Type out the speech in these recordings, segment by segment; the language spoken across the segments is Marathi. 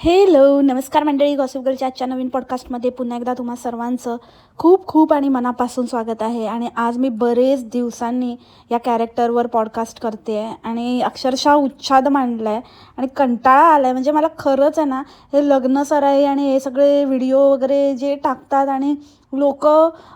हेलो नमस्कार मंडळी, गॉसिप गर्लच्या आजच्या नवीन पॉडकास्टमध्ये पुन्हा एकदा तुम्हा सर्वांचं खूप खूप आणि मनापासून स्वागत आहे. आणि आज मी बरेच दिवसांनी या कॅरेक्टरवर पॉडकास्ट करते आहे आणि अक्षरशः उच्छाद मांडला आहे आणि कंटाळा आला आहे. म्हणजे मला खरंच आहे ना, हे लग्न सराई आणि हे सगळे व्हिडिओ वगैरे जे टाकतात आणि लोक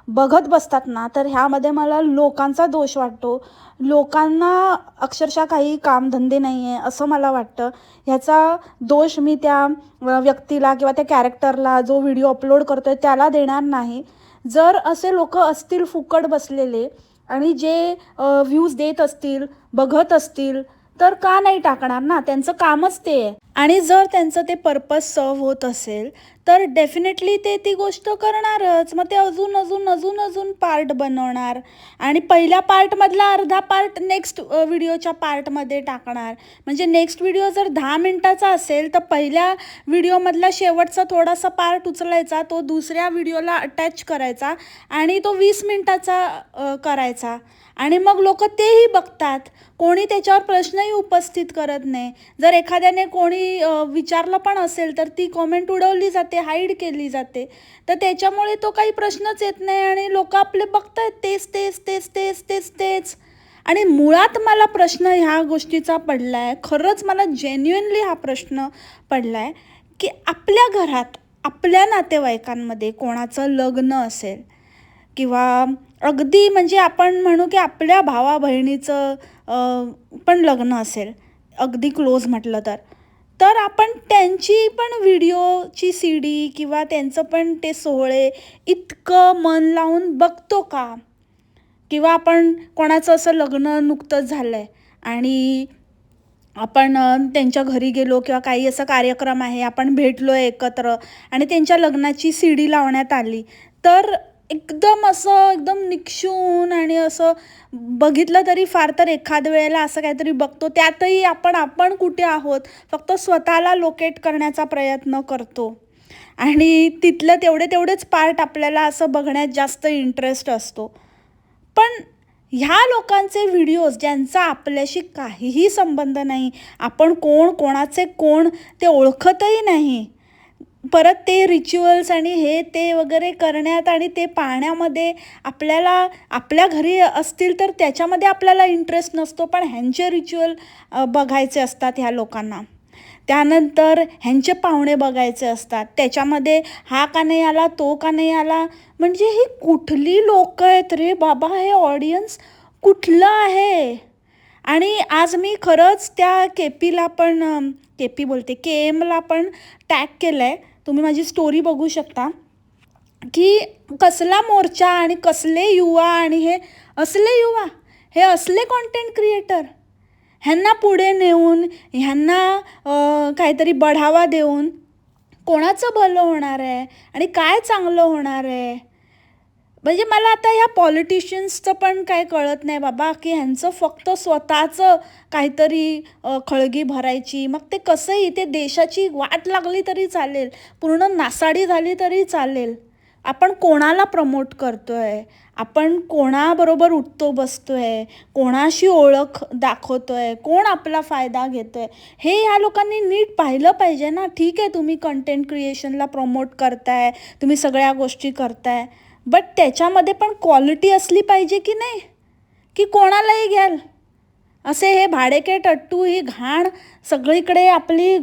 बघत बसतात ना, तर ह्यामध्ये मला लोकांचा दोष वाटतो. लोकांना अक्षरशः काही कामधंदे नाही आहे असं मला वाटतं. ह्याचा दोष मी त्या व्यक्तीला किंवा त्या कॅरेक्टरला जो व्हिडिओ अपलोड करतोय त्याला देणार नाही. जर असे लोक असतील फुकट बसलेले आणि जे व्ह्यूज देत असतील, बघत असतील, तर का नाही टाकणार ना, त्यांचं कामच ते आहे. आणि जर त्यांचं ते पर्पज सर्व होत असेल तर डेफिनेटली ते ती गोष्ट करणारच. मग ते अजून अजून अजून अजून पार्ट बनवणार आणि पहिल्या पार्टमधला अर्धा पार्ट नेक्स्ट व्हिडिओच्या पार्टमध्ये टाकणार. म्हणजे नेक्स्ट व्हिडिओ जर 10 मिनिटाचा असेल तर पहिल्या व्हिडिओमधला शेवटचा थोडासा पार्ट उचलायचा, तो दुसऱ्या व्हिडिओला अटॅच करायचा आणि तो 20 मिनिटाचा करायचा. आणि मग लोक तेही बघतात. कोणी त्याच्यावर प्रश्नही उपस्थित करत नाही. जर एखाद्याने कोणी विचारलं पण असेल तर ती कॉमेंट उडवली जाते, हाईड केली जाते. तर त्याच्यामुळे तो काही प्रश्नच येत नाही आणि लोक आपले बघतायत तेच तेच तेच तेच तेच तेच. आणि मुळात मला प्रश्न ह्या गोष्टीचा पडला आहे, खरंच मला जेन्युइनली हा प्रश्न पडला आहे की आपल्या घरात, आपल्या नातेवाईकांमध्ये कोणाचं लग्न असेल किंवा अगदी म्हणजे आपण म्हणू की आपल्या भावा बहिणीचं पण लग्न असेल, अगदी क्लोज म्हटलं तर आपण त्यांची पण व्हिडिओची CD किंवा त्यांचं पण ते सोहळे इतकं मन लावून बघतो का? किंवा आपण कोणाचं असं लग्न नुकतंच झालं आहे आणि आपण त्यांच्या घरी गेलो किंवा काही असा कार्यक्रम आहे, आपण भेटलो आहे एकत्र आणि त्यांच्या लग्नाची CD लावण्यात आली, तर एकदम असं एकदम निक्षून आणि असं बघितलं तरी फार तर एखाद वेळेला असं काहीतरी बघतो, त्यातही आपण कुठे आहोत फक्त स्वतःला लोकेट करण्याचा प्रयत्न करतो आणि तिथलं तेवढेच पार्ट आपल्याला असं बघण्यात जास्त इंटरेस्ट असतो. पण ह्या लोकांचे व्हिडिओज ज्यांचा आपल्याशी काहीही संबंध नाही, आपण कोण, कोणाचे कोण ते ओळखतही नाही, परत ते रिच्युअल्स आणि हे ते वगैरे करण्यात आणि ते पाहण्यामध्ये आपल्याला, आपल्या घरी असतील तर त्याच्यामध्ये आपल्याला इंटरेस्ट नसतो, पण ह्यांचे रिच्युअल बघायचे असतात ह्या लोकांना. त्यानंतर ह्यांचे पाहुणे बघायचे असतात, त्याच्यामध्ये हा का नाही आला, तो का नाही आला. म्हणजे ही कुठली लोक आहेत रे बाबा, हे ऑडियन्स कुठलं आहे? आणि आज मी खरंच त्या KPला पण, KP बोलते, KMला पण टॅग केलं आहे. तुम्ही माझी स्टोरी बघू शकता की कसला मोर्चा आणि कसले युवा आणि हे असले युवा, हे असले कॉन्टेंट क्रिएटर, ह्यांना पुढे नेऊन, ह्यांना काहीतरी बढावा देऊन कोणाचं भलं होणार आहे आणि काय चांगलं होणार आहे? म्हणजे मला आता ह्या पॉलिटिशियन्सचं पण काय कळत नाही बाबा, की ह्यांचं फक्त स्वतःचं काहीतरी खळगी भरायची. मग ते कसंही, ते देशाची वाट लागली तरी चालेल, पूर्ण नासाडी झाली तरी चालेल. आपण कोणाला प्रमोट करतोय, आपण कोणाबरोबर उठतो बसतोय, कोणाशी ओळख दाखवतोय, कोण आपला फायदा घेतोय, हे ह्या लोकांनी नीट पाहिलं पाहिजे ना. ठीक आहे, तुम्ही कंटेंट क्रिएशनला प्रमोट करताय, तुम्ही सगळ्या गोष्टी करताय, बट त्याच्यामध्ये पण क्वालिटी असली पाहिजे की नाही, की कोणालाही घ्याल. असे हे भाडेके टट्टू ही घाण सगळीकडे आपली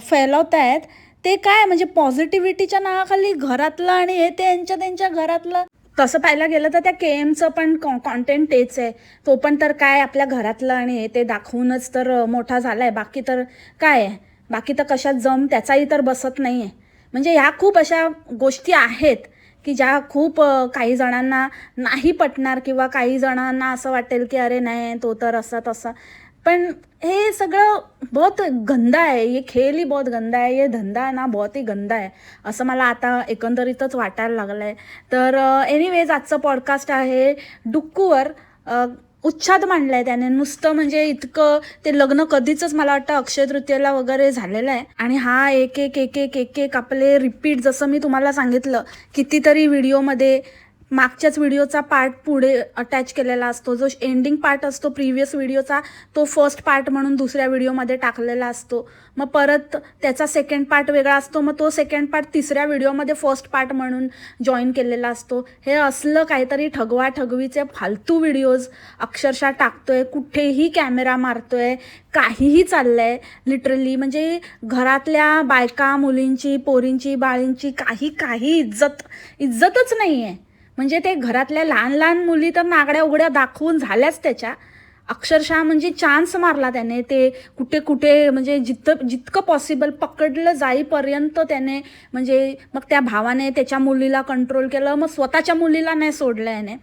फैलवत आहेत. ते काय म्हणजे पॉझिटिव्हिटीच्या नावाखाली घरातलं आणि हे ते त्यांच्या घरातलं. तसं पाहायला गेलं तर त्या KMचं पण कॉन्टेंट तेच आहे. तो पण तर काय आपल्या घरातलं आणि हे ते दाखवूनच तर मोठा झाला आहे. बाकी तर काय आहे, बाकी तर कशात जम त्याचाही तर बसत नाही आहे. म्हणजे ह्या खूप अशा गोष्टी आहेत की ज्या खूप काही जणांना नाही पटणार किंवा काही जणांना असं वाटेल की अरे नाही, तो तर असा तसा. पण हे सगळं बहुत गंदा आहे, ये खेळ ही बहुत गंदा आहे, ये धंदा ना बहुत ही गंदा आहे, असं मला आता एकंदरीतच वाटायला लागलं आहे. तर एनिवेज आजचं पॉडकास्ट आहे डुक्कूवर. उच्छाद मांडला आहे त्याने नुसतं, म्हणजे इतकं ते लग्न कधीच मला वाटतं अक्षय तृतीयेला वगैरे झालेलं आहे. आणि हा एक एक एक एक एक एक आपले रिपीट, जसं मी तुम्हाला सांगितलं कितीतरी व्हिडिओमध्ये मागच्याच व्हिडिओचा पार्ट पुढे अटॅच केलेला असतो, जो एंडिंग पार्ट असतो प्रिव्हियस व्हिडिओचा तो फर्स्ट पार्ट म्हणून दुसऱ्या व्हिडिओमध्ये टाकलेला असतो. मग परत त्याचा सेकंड पार्ट वेगळा असतो, मग तो सेकंड पार्ट तिसऱ्या व्हिडिओमध्ये फर्स्ट पार्ट म्हणून जॉईन केलेला असतो. हे असलं काहीतरी ठगवाठगवीचे फालतू व्हिडिओज अक्षरशः टाकतोय, कुठेही कॅमेरा मारतोय, काहीही चाललंय लिटरली. म्हणजे घरातल्या बायका मुलींची पोरींची बाळींची काही इज्जतच नाही आहे. म्हणजे ते घरातल्या लहान लहान मुली तर नागड्या उघड्या दाखवून झाल्याच त्याच्या. अक्षरशः म्हणजे चान्स मारला त्याने. ते कुठे म्हणजे जितकं पॉसिबल पकडलं जाईपर्यंत त्याने म्हणजे मग त्या भावाने त्याच्या मुलीला कंट्रोल केलं, मग स्वतःच्या मुलीला नाही सोडलं याने,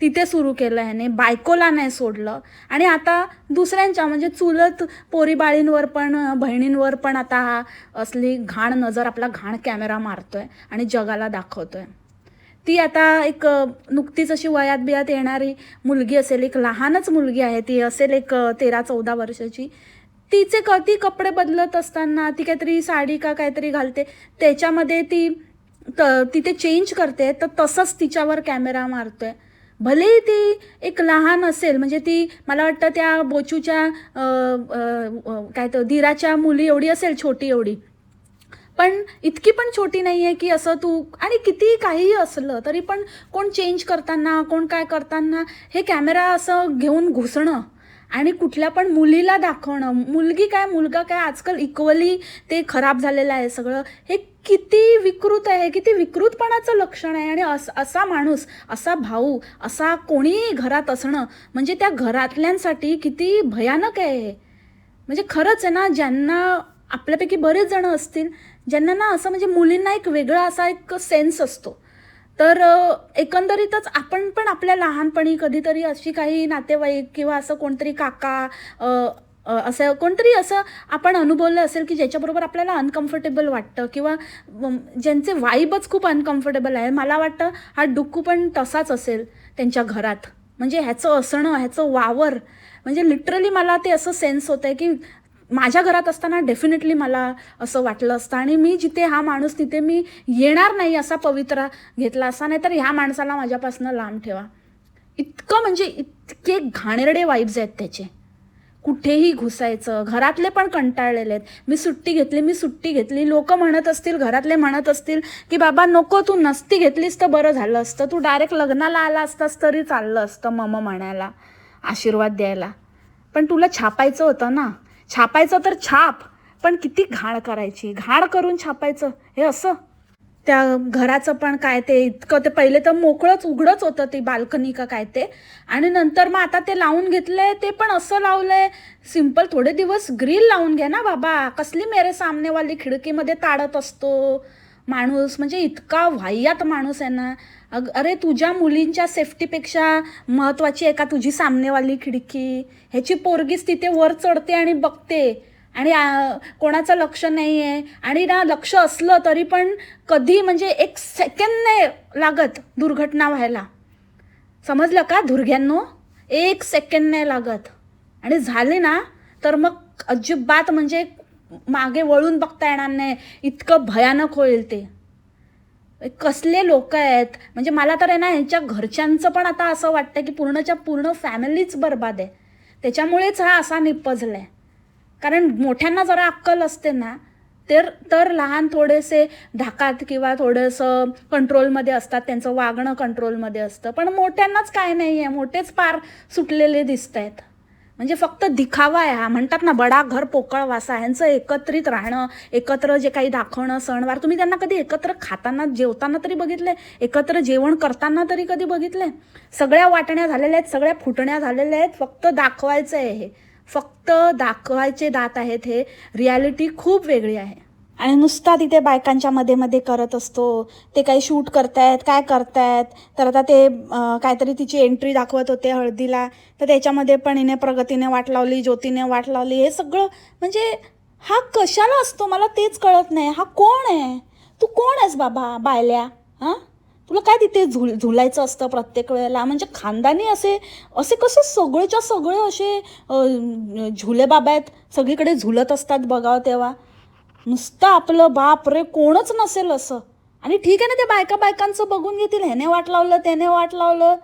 तिथे सुरू केलं ह्याने, बायकोला नाही सोडलं. आणि आता दुसऱ्यांच्या म्हणजे चुलत पोरीबाळींवर पण बहिणींवर पण आता हा असली घाण नजर आपला घाण कॅमेरा मारतोय आणि जगाला दाखवतोय. ती आता एक नुकतीच अशी वयात बियात येणारी मुलगी असेल, एक लहानच मुलगी आहे ती, असेल एक 13-14 वर्षाची. ती कपडे बदलत असताना ती काहीतरी साडी का काहीतरी घालते, त्याच्यामध्ये ती तिथे चेंज करते, तर तसंच तिच्यावर कॅमेरा मारतोय. भले ती एक लहान असेल, म्हणजे ती मला वाटतं त्या बोचूच्या काय तर दीराच्या मुली एवढी असेल, छोटी एवढी, पण इतकी पण छोटी नाही आहे की असं तू. आणि किती काहीही असलं तरी पण कोण चेंज करताना कोण काय करताना हे कॅमेरा असं घेऊन घुसणं आणि कुठल्या पण मुलीला दाखवणं, मुलगी काय मुलगा काय आजकाल इक्वली ते खराब झालेलं आहे सगळं. हे किती विकृत आहे, किती विकृतपणाचं लक्षण आहे. आणि असा माणूस, असा भाऊ, असा कोणीही घरात असणं म्हणजे त्या घरातल्यांसाठी किती भयानक आहे हे. म्हणजे खरंच आहे ना, ज्यांना आपल्यापैकी बरेच जण असतील ज्यांना ना असं म्हणजे मुलींना एक वेगळा असा एक सेन्स असतो. तर एकंदरीतच आपण पण आपल्या लहानपणी कधीतरी अशी काही नातेवाईक किंवा असं कोणतरी काका असं कोणतरी असं आपण अनुभवलं असेल की ज्याच्याबरोबर आपल्याला अनकम्फर्टेबल वाटतं किंवा ज्यांचे वाईबच खूप अनकम्फर्टेबल आहे. मला वाटतं हा डुक्कू पण तसाच असेल त्यांच्या घरात. म्हणजे ह्याचं असणं, ह्याचं वावर, म्हणजे लिटरली मला ते असं सेन्स होतं आहे की माझ्या घरात असताना डेफिनेटली मला असं वाटलं असतं आणि मी जिथे हा माणूस तिथे मी येणार नाही असा पवित्रा घेतला असता, नाही तर ह्या माणसाला माझ्यापासून लांब ठेवा. इतकं म्हणजे इतके घाणेरडे वाईब्स आहेत त्याचे. कुठेही घुसायचं, घरातले पण कंटाळलेले आहेत. मी सुट्टी घेतली. लोक म्हणत असतील, घरातले म्हणत असतील की बाबा नको, तू नसती घेतलीस तर बरं झालं असतं, तू डायरेक्ट लग्नाला आला असतास तरी चाललं असतं म्हणायला, आशीर्वाद द्यायला. पण तुला छापायचं होतं ना, छापायचं तर छाप, पण किती घाण करायची, घाण करून छापायचं हे असं. त्या घराचं पण काय ते इतकं, ते पहिले तर मोकळंच उघडंच होतं ती बाल्कनी का काय ते, आणि नंतर मग आता ते लावून घेतलंय, ते पण असं लावलंय सिंपल. थोडे दिवस ग्रिल लावून घ्या ना बाबा, कसली मेरे सामनेवाली खिडकीमध्ये ताडत असतो माणूस. म्हणजे इतका वाह्यात माणूस आहे ना. अरे तुझ्या मुलींच्या सेफ्टीपेक्षा महत्त्वाची आहे का तुझी सामनेवाली खिडकी? ह्याची पोरगीच तिथे वर चढते आणि बघते आणि कोणाचं लक्ष नाही आहे. आणि ना लक्ष असलं तरी पण कधी म्हणजे 1 सेकंद नाही लागत दुर्घटना व्हायला. समजलं का धुरग्यांनो? 1 सेकंद नाही लागत. आणि झाले ना तर मग अजिबात म्हणजे मागे वळून बघता येणार नाही, इतकं भयानक होईल ते. कसले लोक आहेत. म्हणजे मला तर आहे ना ह्यांच्या घरच्यांचं पण आता असं वाटतं की पूर्णच्या पूर्ण फॅमिलीच बर्बाद आहे. त्याच्यामुळेच हा असा निपजलाय. कारण मोठ्यांना जरा अक्कल असते ना तर लहान थोडेसे धाकात किंवा थोडंसं कंट्रोलमध्ये असतात, त्यांचं वागणं कंट्रोलमध्ये असतं. पण मोठ्यांनाच काय नाही आहे, मोठेच पार सुटलेले दिसत आहेत. म्हणजे फक्त दिखावा आहे हा. म्हणतात ना बडा घर पोकळ वासा. ह्यांचं एकत्रित राहणं, एकत्र जे काही दाखवणं सणवार, तुम्ही त्यांना कधी एकत्र खाताना जेवताना तरी बघितले? एकत्र जेवण करताना तरी कधी बघितले? सगळ्या वाटण्या झालेल्या आहेत, सगळ्या फुटण्या झालेल्या आहेत. फक्त दाखवायचं आहे हे, फक्त दाखवायचे दात आहेत हे. रियालिटी खूप वेगळी आहे. आणि नुसता तिथे बायकांच्या मध्ये करत असतो. ते काही शूट करतायत, काय करतायत. तर आता ते काहीतरी तिची एंट्री दाखवत होते हळदीला, तर त्याच्यामध्ये पण हिने प्रगतीने वाट लावली, ज्योतीने वाट लावली. हे सगळं म्हणजे हा कशाला असतो मला तेच कळत नाही. हा कोण आहे? तू कोण आहेस बाबा बायल्या? हां, तुला काय तिथे झुलायचं असतं प्रत्येक वेळेला? म्हणजे खानदानी असे कसे सगळेच्या सगळे असे झुले बाबा आहेत, सगळीकडे झुलत असतात बघावं तेव्हा. नुसतं आपलं बाप रे, कोणच नसेल असं. आणि ठीक आहे ना, त्या बायकांचं बघून घेतील, ह्याने वाट लावलं त्याने वाट लावलं.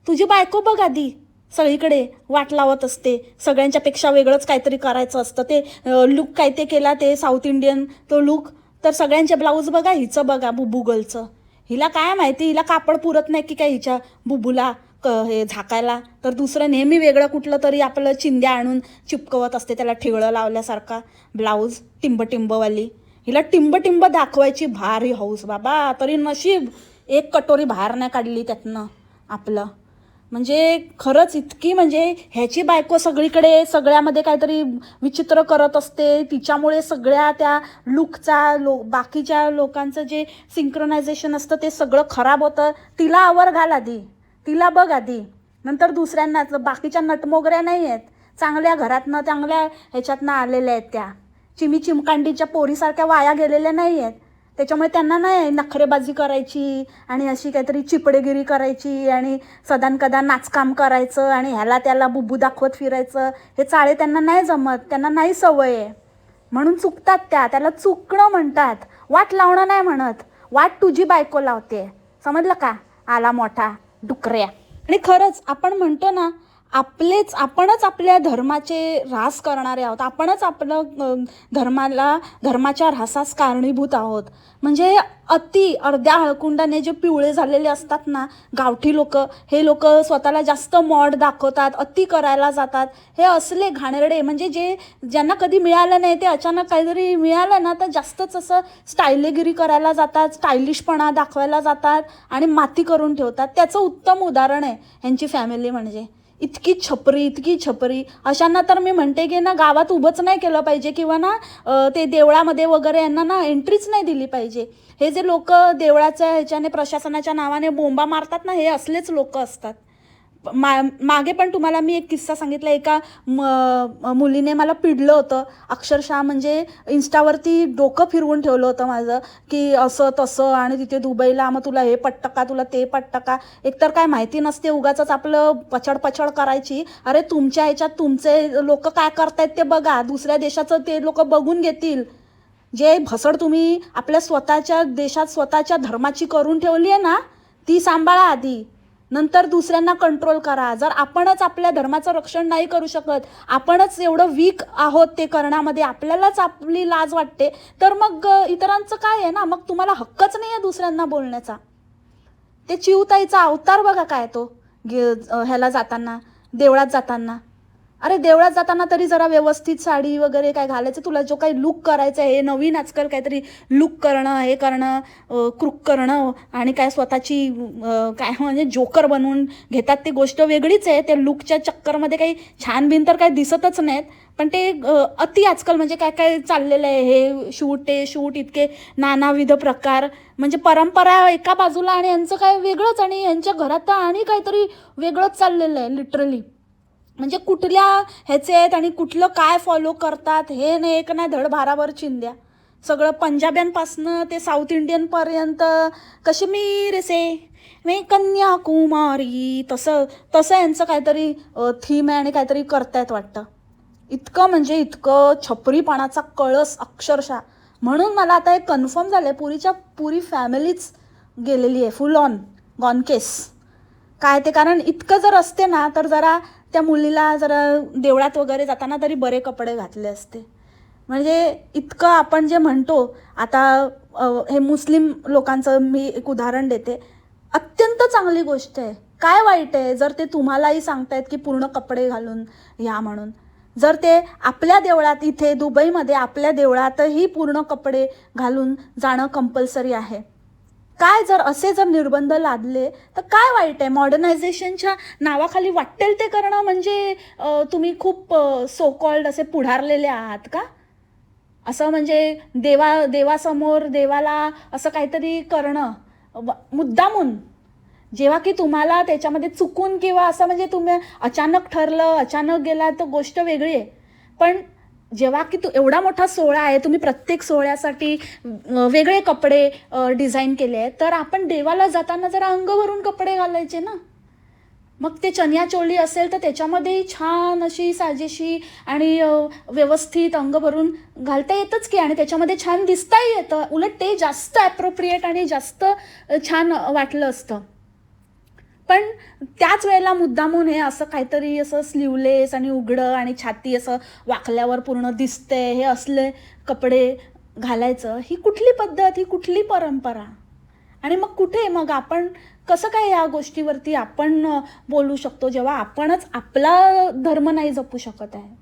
तुझी बायको बघ आधी, सगळीकडे वाट लावत असते, सगळ्यांच्या पेक्षा वेगळंच काहीतरी करायचं असतं. ते लुक काय ते केला, ते साऊथ इंडियन तो लुक, तर सगळ्यांचे ब्लाऊज बघा, हिचं बघा बुबू गर्लचं. हिला काय माहिती, हिला कापड पुरत नाही की काय हिच्या बुबूला हे झाकायला, तर दुसरं नेहमी वेगळं कुठलं तरी आपलं चिंध्या आणून चिपकवत असते, त्याला ठिगळं लावल्यासारखा ब्लाऊज टिंबवाली. हिला टिंब दाखवायची भारी हौस बाबा, तरी नशीब एक कटोरी बाहेर नाही काढली त्यातनं आपलं. म्हणजे खरंच इतकी, म्हणजे ह्याची बायको सगळीकडे सगळ्यामध्ये काहीतरी विचित्र करत असते, तिच्यामुळे सगळ्या त्या लुकचा बाकीच्या लोकांचं जे सिंक्रोनायझेशन असतं ते सगळं खराब होतं. तिला आवर घाल आधी, तिला बघ आधी, नंतर दुसऱ्यांनाच. बाकीच्या नटमोगऱ्या नाही आहेत, चांगल्या घरातनं चांगल्या ह्याच्यातनं आलेल्या आहेत, त्या चिमकांडीच्या पोरीसारख्या वाया गेलेल्या नाही आहेत. त्याच्यामुळे त्यांना नाही नखरेबाजी करायची आणि अशी काहीतरी चिपडेगिरी करायची आणि सदानकदा नाचकाम करायचं आणि ह्याला त्याला बुब्बू दाखवत फिरायचं, हे चाळे त्यांना नाही जमत, त्यांना नाही सवय आहे, म्हणून चुकतात त्याला चुकणं म्हणतात. वाट लावणं नाही म्हणत, वाट तुझी बायको लावते, समजलं का, आला मोठा डुकऱ्या. आणि खरंच आपण म्हणतो ना, आपणच आपल्या धर्माचे ऱ्हास करणारे आहोत, आपणच आपलं धर्माच्या ऱ्हासास कारणीभूत आहोत. म्हणजे अर्ध्या हळकुंडाने जे पिवळे झालेले असतात ना गावठी लोक, हे लोक स्वतःला जास्त मॉड दाखवतात, अति करायला जातात. हे असले घाणेरडे, म्हणजे ज्यांना कधी मिळालं नाही ते अचानक काहीतरी मिळालं ना तर जास्तच असं स्टायलेगिरी करायला जातात, स्टायलिशपणा दाखवायला जातात आणि माती करून ठेवतात. त्याचं उत्तम उदाहरण आहे ह्यांची फॅमिली. म्हणजे इतकी छपरी अशांना तर मी म्हणते की ना, गावात उभंच नाही केलं पाहिजे, किंवा ना ते देवळामध्ये वगैरे यांना ना एंट्रीच नाही दिली पाहिजे. हे जे लोक देवळाच्या ह्याच्याने प्रशासनाच्या नावाने बोंबा मारतात ना, हे असलेच लोक असतात. मागे पण तुम्हाला मी एक किस्सा सांगितला, एका मुलीने मला पिडलं होतं अक्षरशः. म्हणजे इंस्टावरती डोकं फिरवून ठेवलं होतं माझं, की असं तसं, आणि तिथे दुबईला मग तुला हे पटतं का, तुला ते पटतं का. एकतर काय माहिती नसते, उगाच आपलं पचड करायची. अरे तुमच्या ह्याच्यात तुमचे लोक काय करतायत ते बघा, दुसऱ्या देशाचं ते लोक बघून घेतील. जे भसड तुम्ही आपल्या स्वतःच्या देशात स्वतःच्या धर्माची करून ठेवली आहे ना, ती सांभाळा आधी, नंतर दुसऱ्यांना कंट्रोल करा. जर आपणच आपल्या धर्माचं रक्षण नाही करू शकत, आपणच एवढं वीक आहोत ते करण्यामध्ये, आपल्यालाच आपली लाज वाटते, तर मग इतरांचं काय आहे ना. मग तुम्हाला हक्कच नाही आहे दुसऱ्यांना बोलण्याचा. ते चिवताईचा अवतार बघा काय तो, ह्याला जाताना, देवळात जाताना. अरे देवळात जाताना तरी जरा व्यवस्थित साडी वगैरे काय घालायचं, तुला जो काही लुक करायचं आहे, हे नवीन आजकाल काहीतरी लुक करणं, हे करणं, क्रुक करणं, आणि काय स्वतःची काय म्हणजे जोकर बनवून घेतात, ती गोष्ट वेगळीच आहे. त्या लुकच्या चक्करमध्ये काही छान बिन तर काही दिसतच नाहीत, पण ते अति आजकाल म्हणजे काय काय चाललेलं आहे, हे शूट इतके नानाविध प्रकार. म्हणजे परंपरा एका बाजूला आणि यांचं काय वेगळंच, आणि यांच्या घरात आणि काहीतरी वेगळंच चाललेलं आहे लिटरली. म्हणजे कुठल्या ह्याचे आहेत आणि कुठलं काय फॉलो करतात हे नाही, एक नाही धड भाराभर चिंध्या. सगळं पंजाब्यांपासनं ते साऊथ इंडियनपर्यंत, काश्मीर से मी कन्याकुमारी, तसं यांचं काहीतरी थीम आहे आणि काहीतरी करतायत वाटतं. इतकं म्हणजे इतकं छपरीपणाचा कळस अक्षरशः. म्हणून मला आता एक कन्फर्म झालं आहे, पुरी फॅमिलीच गेलेली आहे, फुल ऑन गॉन केस काय ते. कारण इतकं जर असते ना तर जरा त्या मुलीला जरा देवळात वगैरे जाताना तरी बरे कपडे घातले असते. म्हणजे इतकं आपण जे म्हणतो आता, हे मुस्लिम लोकांचं मी एक उदाहरण देते, अत्यंत चांगली गोष्ट आहे. काय वाईट आहे जर ते तुम्हालाही सांगतायत की पूर्ण कपडे घालून या म्हणून. जर ते आपल्या देवळात, इथे दुबईमध्ये आपल्या देवळातही पूर्ण कपडे घालून जाणं कंपल्सरी आहे, काय जर निर्बंध लादले तर काय वाईट आहे. मॉडर्नायझेशनच्या नावाखाली वाटेल ते करणं म्हणजे तुम्ही खूप सो कॉल्ड असे पुढारलेले आहात का, असं म्हणजे देवासमोर देवाला असं काहीतरी करणं मुद्दामून, जेव्हा की तुम्हाला त्याच्यामध्ये चुकून किंवा असं म्हणजे तुम्ही अचानक ठरलं, अचानक गेला तर गोष्ट वेगळी आहे. पण जेव्हा की एवढा मोठा सोहळा आहे, तुम्ही प्रत्येक सोहळ्यासाठी वेगळे कपडे डिझाईन केले आहेत, तर आपण देवाला जाताना जरा अंग भरून कपडे घालायचे ना. मग ते चनिया चोली असेल तर त्याच्यामध्ये छान अशी साजेशी आणि व्यवस्थित अंग भरून घालता येतच की, आणि त्याच्यामध्ये छान दिसताही येतं. उलट ते जास्त ॲप्रोप्रिएट आणि जास्त छान वाटलं असतं. पण त्याच वेळेला मुद्दामून हे असं काहीतरी असं स्लीवलेस आणि उघडं आणि छाती असं वाकल्यावर पूर्ण दिसते हे असले कपडे घालायचं, ही कुठली पद्धत, ही कुठली परंपरा? आणि मग कुठे मग आपण कसं काय या गोष्टीवरती आपण बोलू शकतो जेव्हा आपणच आपला धर्म नाही जपू शकत आहे?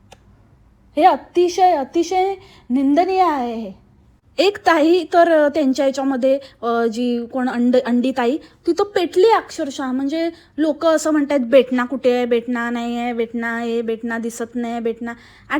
हे अतिशय अतिशय निंदनीय आहे हे. एक ताई तर त्यांच्या याच्यामध्ये जी कोण अंडी ताई, ती तर पेटली अक्षरशः. म्हणजे लोक असं म्हणतात बेटना कुठे आहे, बेटना नाही आहे, बेटना आहे, बेटना दिसत नाही, बेटना.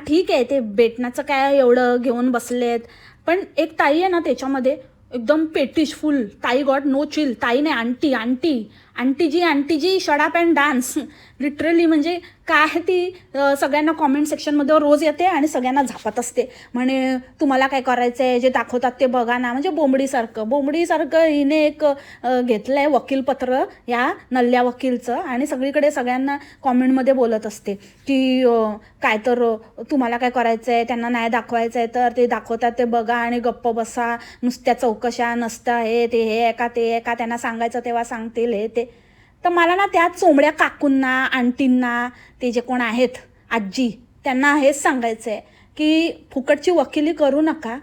ठीक आहे, ते बेटनाचं काय एवढं घेऊन बसलेत. पण एक ताई आहे ना त्याच्यामध्ये एकदम पेटिश फुल. ताई गॉट नो चिल. ताई नाही, आंटी आंटी आंटीजी शडाप अँड डान्स. लिटरली म्हणजे काय ती सगळ्यांना कॉमेंट सेक्शनमध्ये रोज येते आणि सगळ्यांना झापत असते. म्हणे तुम्हाला काय करायचं आहे, जे दाखवतात ते बघा ना. म्हणजे बोंबडीसारखं हिने एक घेतलं आहे वकीलपत्र या नल्ल्या वकीलचं, आणि सगळीकडे सगळ्यांना कॉमेंटमध्ये बोलत असते की काय तर तुम्हाला काय करायचं आहे, त्यांना नाही दाखवायचं आहे तर ते दाखवतात ते बघा आणि गप्प बसा. नुसत्या चौकशा नसतं हे ते हे का ते का, त्यांना सांगायचं तेव्हा सांगतील हे ते. तर मला ना त्या चोंबड्या काकूंना, आंटींना, ते जे कोण आहेत आजी, त्यांना हेच सांगायचं आहे की फुकटची वकिली करू नका.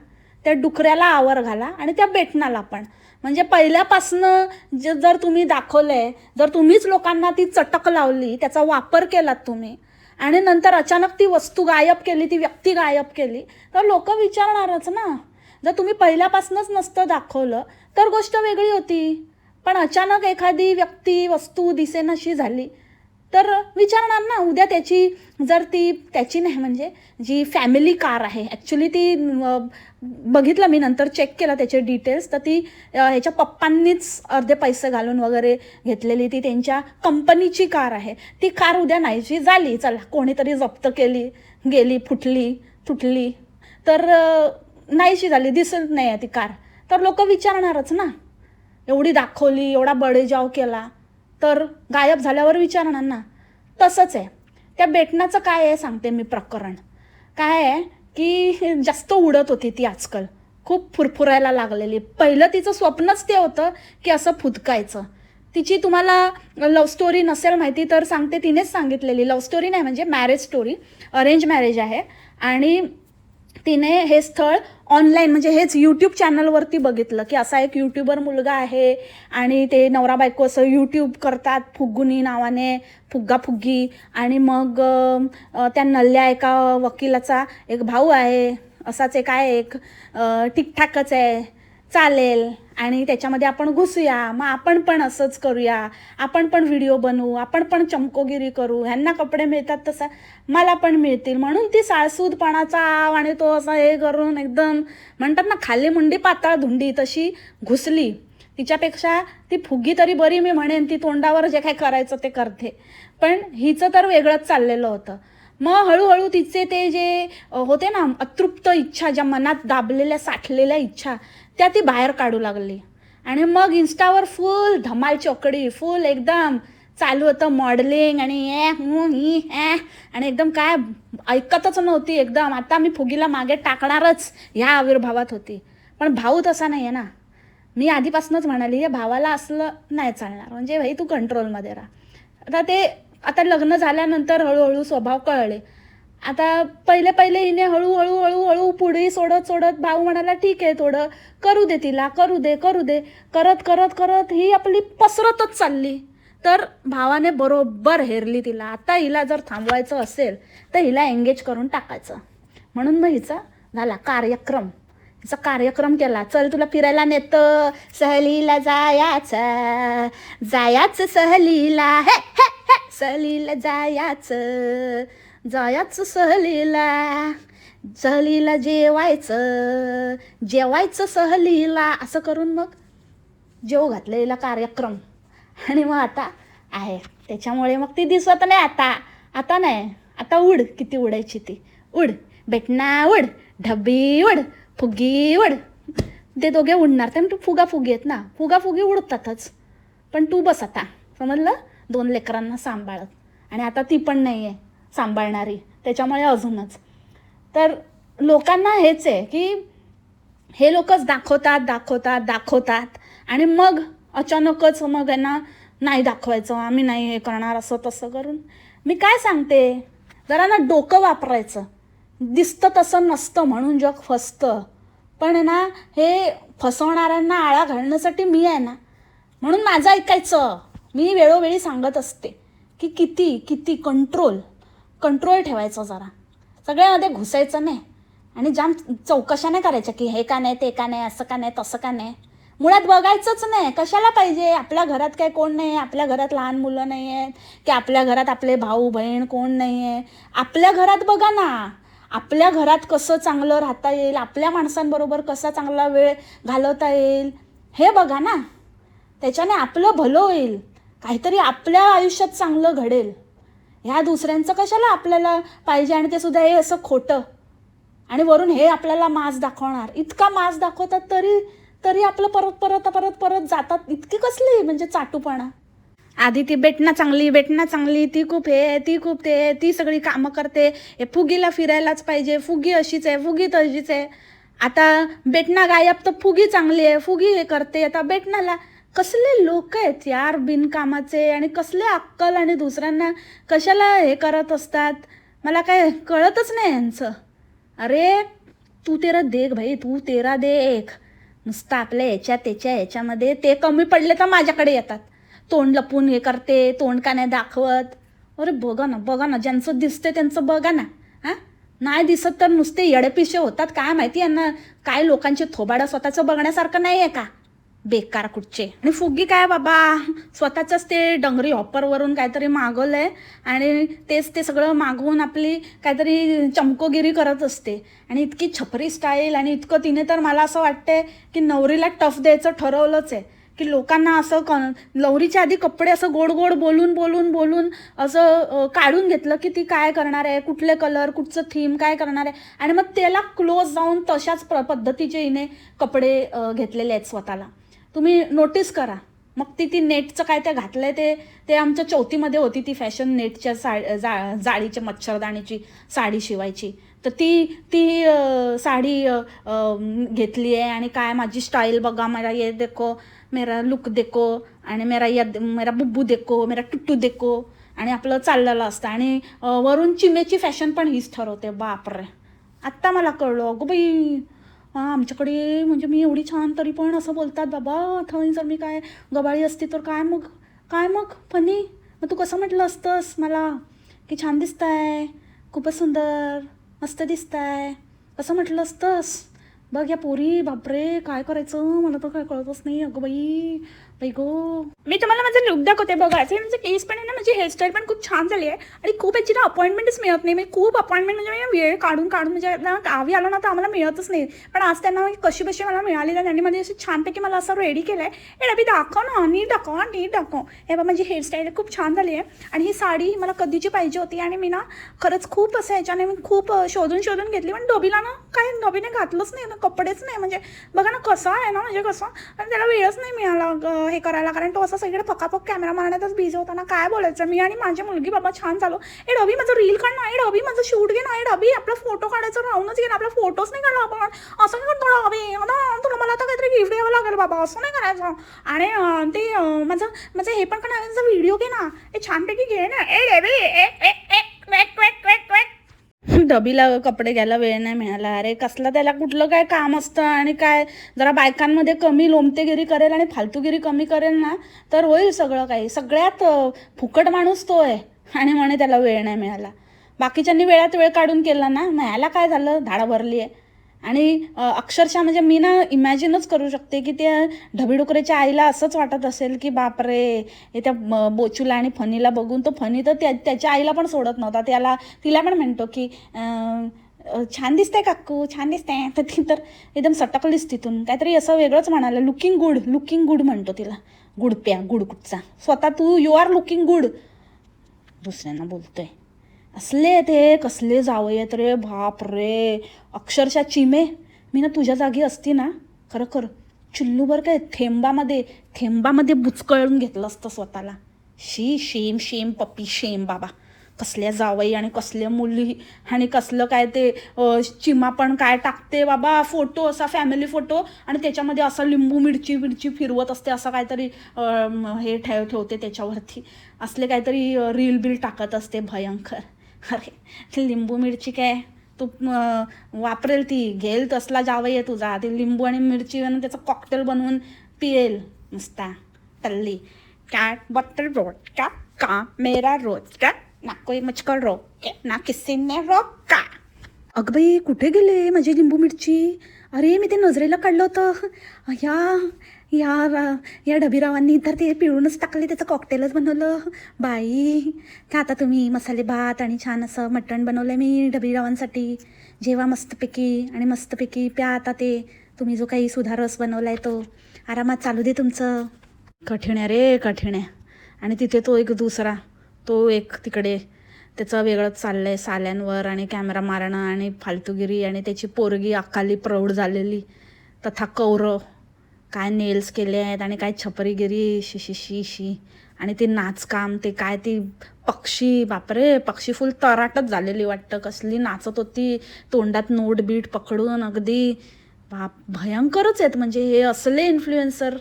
त्या डुकऱ्याला आवर घाला आणि त्या बेटनाला पण. म्हणजे पहिल्यापासनं जर तुम्ही दाखवलं आहे, जर तुम्हीच लोकांना ती चटक लावली, त्याचा वापर केलात तुम्ही, आणि नंतर अचानक ती वस्तू गायब केली, ती व्यक्ती गायब केली, तर लोक विचारणारच ना. जर तुम्ही पहिल्यापासूनच नसतं दाखवलं तर गोष्ट वेगळी होती. पण अचानक एखादी व्यक्ती वस्तू दिसेनाशी झाली तर विचारणार ना. उद्या त्याची जर ती त्याची नाही, म्हणजे जी फॅमिली कार आहे ॲक्च्युली ती बघितलं मी, नंतर चेक केला त्याचे डिटेल्स, तर ती ह्याच्या पप्पांनीच अर्धे पैसे घालून वगैरे घेतलेली, ती त्यांच्या कंपनीची कार आहे. ती कार उद्या नाहीशी झाली, चला कोणीतरी जप्त केली, गेली, फुटली तुटली, तर नाहीशी झाली, दिसत नाही आहे ती कार, तर लोक विचारणारच ना. एवढी दाखवली, एवढा बडेजाव केला, तर गायब झाल्यावर विचारणार ना. तसंच आहे त्या बेटनाचं. काय आहे सांगते मी प्रकरण. काय आहे की जास्त उडत होती ती आजकाल, खूप फुरफुरायला लागलेली. पहिलं तिचं स्वप्नच ते होतं की असं फुदकायचं. तिची तुम्हाला लव्ह स्टोरी नसेल माहिती तर सांगते, तिनेच सांगितलेली. लव्ह स्टोरी नाही, म्हणजे मॅरेज स्टोरी, अरेंज मॅरेज आहे. आणि तिने हे स्थळ ऑनलाईन, म्हणजे हेच यूट्यूब चॅनलवरती बघितलं की असा एक यूट्यूबर मुलगा आहे आणि ते नवरा बायको असं यूट्यूब करतात फुग्गुनी नावाने, फुग्गा फुग्गी. आणि मग त्या नल्ल्या एका वकिलाचा एक भाऊ आहे, असाच एक आहे, एक ठीकठाकच आहे, चालेल, आणि त्याच्यामध्ये आपण घुसूया, मग आपण पण असंच करूया, आपण पण व्हिडिओ बनवू, आपण पण चमकोगिरी करू, ह्यांना कपडे मिळतात तसं मला पण मिळतील. म्हणून ती साळसूदपणाचा आव आणि तो असा हे करून एकदम म्हणतात ना खाली मुंडी पाताळ धुंडी तशी घुसली. तिच्यापेक्षा ती फुगी तरी बरी मी म्हणेन, ती तोंडावर जे काय करायचं ते करते. पण हिचं तर वेगळंच चाललेलं होतं. मग हळूहळू तिचे ते जे होते ना अतृप्त इच्छा, ज्या मनात दाबलेल्या साठलेल्या इच्छा, त्या ती बाहेर काढू लागली. आणि मग इन्स्टावर फुल धमाल चौकडी, फुल एकदम चालू होतं मॉडेलिंग आणि आणि एकदम काय ऐकतच नव्हती एकदम. आता मी फुगीला मागे टाकणारच ह्या आविर्भावात होती. पण भाऊ तसा नाही आहे ना. मी आधीपासूनच म्हणाली हे भावाला असलं नाही चालणार, म्हणजे भाई तू कंट्रोलमध्ये राहा. आता लग्न झाल्यानंतर हळूहळू स्वभाव कळले. आता पहिले हिने हळूहळू पुढे सोडत भाऊ म्हणाला ठीक आहे थोडं करू दे तिला, करू दे करत ही आपली पसरतच चालली. तर भावाने बरोबर हेरली तिला. आता हिला जर थांबवायचं असेल तर हिला एंगेज करून टाकायचं. म्हणून मग हिचा झाला कार्यक्रम केला. चल तुला फिरायला नेतं, सहलीला जायाचं सहलीला, हे सहलीला जायाचं सहलीला जेवायचं सहलीला, असं करून मग जेव घातलेला कार्यक्रम. आणि मग आता आहे त्याच्यामुळे मग ती दिसत नाही आता नाही. आता उड, किती उडायची ती. उड बेटना उड, ढबी उड, फुगी उड. ते दोघे उडणार, ते फुगाफुगी आहेत ना, फुगाफुगी उडतातच. पण तू बस आता, समजलं. 2 लेकरांना सांभाळत, आणि आता ती पण नाही आहे सांभाळणारी, त्याच्यामुळे अजूनच. तर लोकांना हेच आहे की हे लोकच दाखवतात आणि मग अचानकच मग यांना नाही दाखवायचं, आम्ही नाही हे करणार, असं तसं करून. मी काय सांगते, जरा ना डोकं वापरायचं. दिसतं तसं नसतं म्हणून जग फसतं, पण आहे ना हे फसवणाऱ्यांना आळा घालण्यासाठी मी आहे ना, म्हणून माझं ऐकायचं. मी वेळोवेळी सांगत असते की किती कंट्रोल ठेवायचं, जरा सगळ्यामध्ये घुसायचं नाही आणि जाम चौकशा नाही करायच्या की हे का नाही, ते का नाही, असं का नाही, तसं का नाही. मुळात बघायचंच नाही. कशाला पाहिजे? आपल्या घरात काय कोण नाही, आपल्या घरात लहान मुलं नाही आहेत की आपल्या घरात आपले भाऊ बहीण कोण नाही आहे. आपल्या घरात बघा ना, आपल्या घरात कसं चांगलं राहता येईल, आपल्या माणसांबरोबर कसा चांगला वेळ घालवता येईल हे बघा ना. त्याच्याने आपलं भलं होईल, काहीतरी आपल्या आयुष्यात चांगलं घडेल. ह्या दुसऱ्यांचं कशाला आपल्याला पाहिजे, आणि ते सुद्धा हे असं खोटं, आणि वरून हे आपल्याला मास दाखवणार. इतका मास दाखवतात तरी आपलं परत जातात. इतकी कसली म्हणजे चाटूपणा. आधी ती बेटना चांगली, ती खूप हे, ती खूप ते, ती सगळी कामं करते, हे फुगीला फिरायलाच पाहिजे, फुगी अशीच आहे, फुगी तशीच आहे. आता बेटना गायब तर फुगी चांगली आहे, फुगी हे करते. आता बेटनाला कसले लोक आहेत यार बिनकामाचे, आणि कसले अक्कल, आणि दुसऱ्यांना कशाला हे करत असतात, मला काय कळतच नाही यांचं. अरे तू तेरा देख भाई, तू तेरा देख. नुसतं आपल्या ह्याच्यामध्ये ते कमी पडले तर माझ्याकडे येतात, तोंड लपून हे करते, तोंड का नाही दाखवत. अरे बघा ना, ज्यांचं दिसते त्यांचं बघा ना. हां, नाही दिसत तर नुसते येडेपिशे होतात. काय माहिती यांना काय लोकांचे थोबाडं स्वतःचं बघण्यासारखं नाही आहे का, बेकार कुठचे. आणि फुगी काय बाबा, स्वतःचंच ते डंगरी हॉपरवरून काहीतरी मागवलं आहे आणि तेच ते सगळं मागवून आपली काहीतरी चमकोगिरी करत असते. आणि इतकी छपरी स्टाईल, आणि इतकं तिने तर मला असं वाटतंय की नवरीला टफ द्यायचं ठरवलंच आहे. की लोकांना असं नवरीच्या आधी कपडे असं गोड बोलून असं काढून घेतलं की ती काय करणार आहे, कुठले कलर, कुठचं थीम काय करणार आहे, आणि मग त्याला क्लोज जाऊन तशाच पद्धतीचे हिने कपडे घेतलेले आहेत स्वतःला. तुम्ही नोटीस करा. मग ती नेटचं काय ते घातलंय, ते आमच्या चौथीमध्ये होती ती फॅशन, नेटच्या जाळीच्या मच्छरदाणीची साडी शिवायची. तर ती साडी घेतली आहे, आणि काय माझी स्टाईल बघा, मेरा ये देखो, मेरा लुक देखो, आणि मेरा बुब्बू देखो, मेरा टुट्टू देखो, आणि आपलं चाललेलं असतं. आणि वरून चिमेची फॅशन पण हीच ठरवते. बापरे, आत्ता मला कळलं. अगो बाई, आमच्याकडे म्हणजे मी एवढी छान तरी पण असं बोलतात बाबा. थंय जर मी काय गबाळी असती तर काय मग फनी. मग तू कसं म्हटलं असतंस मला की छान दिसताय, खूपच सुंदर, मस्त दिसताय, असं म्हटलं असतंस. बघ या पोरी, बापरे काय करायचं, मला तर काय कळतच नाही. अगं बाई गो. मी तुम्हाला माझं लुक दाखवते बघा. म्हणजे केस पण आहे ना, माझी हेअरस्टाईल पण खूप छान झाली आहे, आणि खूप याची ना अपॉइंटमेंटच मिळत नाही. मी खूप अपॉइंटमेंट म्हणजे वेळ काढून म्हणजे गावी आलो ना तर आम्हाला मिळतच नाही. पण आज त्यांना कशी बशी मला मिळाली, त्यांनी म्हणजे अशी छानपैकी मला असं रेडी केलं आहे. हे डबी दाखव ना, नीट दाखव. हे बघा माझी हेअरस्टाईल खूप छान झाली आहे, आणि ही साडी मला कधीची पाहिजे होती, आणि मी ना खरंच खूप असं ह्याच्याने मी खूप शोधून घेतली. पण डबीला ना काय डबीने घातलंच नाही ना, कपडेच नाही. म्हणजे बघा ना कसं आहे ना, म्हणजे कसं, आणि त्याला वेळच नाही मिळाला हे करायला, कारण तो असं सगळीकडे फकाफक कॅमेरा मारण्यातच बिझी होता ना. काय बोलायचं, मी आणि माझी मुलगी बाबा छान चालू. ए डबी माझं रील काढ ना, ए डबी माझं शूट घे ना, ए डबी आपला फोटो काढायचं राहूनच घे ना, आपला फोटोच नाही काढला आपण, असं नाही करतो डबी. आता तुला मला आता काहीतरी गिफ्ट द्यावं लागेल बाबा, असं नाही करायचं. आणि ते माझं हे पण काढायचं, व्हिडिओ घे ना, ए छानपैकी घे ना, ए डबी डबीला कपडे घ्यायला वेळ नाही मिळाला. अरे कसला त्याला कुठलं काय काम असतं, आणि काय जरा बायकांमध्ये कमी लोमतेगिरी करेल आणि फालतूगिरी कमी करेल ना तर होईल सगळं काही. सगळ्यात फुकट माणूस तो आहे, आणि म्हणे त्याला वेळ नाही मिळाला. बाकीच्यांनी वेळात वेळ काढून केला ना, ह्याला काय झालं, धाडा भरली आहे. आणि अक्षरशः म्हणजे मी ना इमॅजिनच करू शकते की त्या ढबीडुकरेच्या आईला असंच वाटत असेल की बापरे, त्या बोचूला आणि फनीला बघून, तो फनी तर त्याच्या आईला पण सोडत नव्हता. तिला पण म्हणतो की छान दिसतंय काकू, छान दिसतंय. तर ती तर एकदम सटकलीच तिथून, काहीतरी असं वेगळंच म्हणालं, लुकिंग गुड म्हणतो तिला. गुड कुठचा, स्वतः तू यू आर लुकिंग गुड, दुसऱ्यांना बोलतोय. असले ते कसले जावई आहेत रे, बाप रे. अक्षरशः चिमे, मी ना तुझ्या जागी असती ना, खरं चिल्लूभर काय थेंबामध्ये बुचकळून घेतलं असतं स्वतःला. शी शेम शेम पप्पी शेम बाबा. कसल्या जावई आणि कसल्या मुली आणि कसलं काय ते चिमा पण काय टाकते बाबा, फोटो असा फॅमिली फोटो आणि त्याच्यामध्ये असं लिंबू मिरची मिरची फिरवत असते, असं काहीतरी हे ठेवते त्याच्यावरती, असले काहीतरी रील बिल टाकत असते भयंकर. अरे लिंबू मिरची काय तू वापरेल ती, घेईल तसला जावई आहे तुझा, ते लिंबू आणि मिरची आणि त्याचं कॉकटेल बनवून पियेल नुसता टल्ली. क्या बटर रोज का मेरा रोज का ना कोई मुझको रोके ना किसी ने रोका. अगं बाई कुठे गेले माझी लिंबू मिरची? अरे मी ते नजरेला काढलं होतं. या या या डबीरावांनी तर ते पिळूनच टाकले, त्याचं कॉकटेलच बनवलं बाई. का आता तुम्ही मसाले भात आणि छान असं मटण बनवलं मी डबीरावांसाठी. जेवा मस्तपैकी आणि मस्तपैकी प्या आता ते तुम्ही जो काही सुधारस बनवला आहे तो. आरामात चालू दे तुमचं. कठीण आहे रे कठीण आहे. आणि तिथे तो एक दुसरा, तो एक तिकडे त्याचं वेगळंच चाललं आहे, साल्यांवर आणि कॅमेरा मारणं आणि फालतूगिरी, आणि त्याची पोरगी अकाली प्रौढ झालेली तथा कौरव, काय नेल्स केले आहेत आणि काय छपरीगिरी शी शी शी शी. आणि ते नाचकाम, ते काय ती पक्षी, बापरे पक्षी फुल तराटच झालेली वाटतं, कसली नाचत होती तोंडात नोट बीट पकडून अगदी. बाप भयंकरच आहेत म्हणजे हे असले इन्फ्लुएन्सर.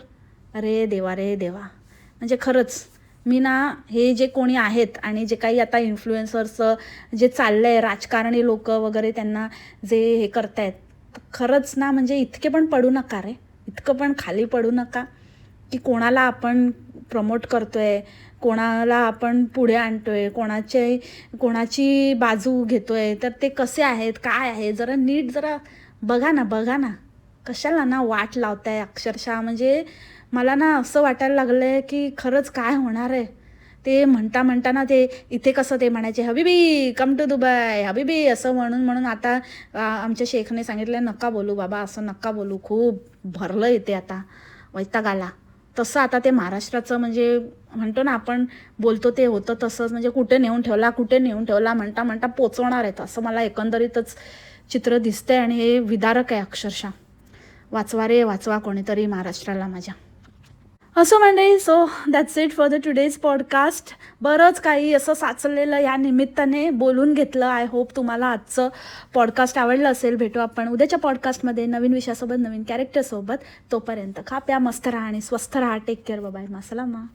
अरे देवा रे देवा. म्हणजे खरंच मी ना हे जे कोणी आहेत आणि जे काही आता इन्फ्लुएन्सर्सचं जे चाललं आहे, राजकारणी लोक वगैरे त्यांना जे हे करतायत, खरंच ना म्हणजे इतके पण पडू नका रे, इतकं पण खाली पडू नका की कोणाला आपण प्रमोट करतोय, कोणाला आपण पुढे आणतोय, कोणाची बाजू घेतोय, तर ते कसे आहेत काय आहे जरा नीट जरा बघा ना. कशाला ना वाट लावताय अक्षरशः. म्हणजे मला ना असं वाटायला लागलं आहे की खरंच काय होणार आहे ते म्हणता ना, ते इथे कसं ते म्हणायचे हबीबी कम टू दुबई हबीबी, असं म्हणून आता आमच्या शेखने सांगितलं नका बोलू बाबा, असं नका बोलू, खूप भरलं येते आता, वैताग आला. तसं आता ते महाराष्ट्राचं म्हणजे म्हणतो ना आपण बोलतो ते होतं तसंच. म्हणजे कुठे नेऊन ठेवला म्हणता पोचवणार आहेत असं मला एकंदरीतच चित्र दिसतंय. आणि हे विदारक आहे अक्षरशः. वाचवा रे वाचवा कोणीतरी महाराष्ट्राला माझ्या. असं मंडळी, so that's it for the today's podcast. बरंच काही असं साचलेलं या निमित्ताने बोलून घेतलं. आय होप तुम्हाला आजचं पॉडकास्ट आवडलं असेल. भेटू आपण उद्याच्या पॉडकास्टमध्ये नवीन विषयासोबत, नवीन कॅरेक्टरसोबत. तोपर्यंत खा प्या मस्त राहा आणि स्वस्थ राहा. Take care. बाय. मासलामा.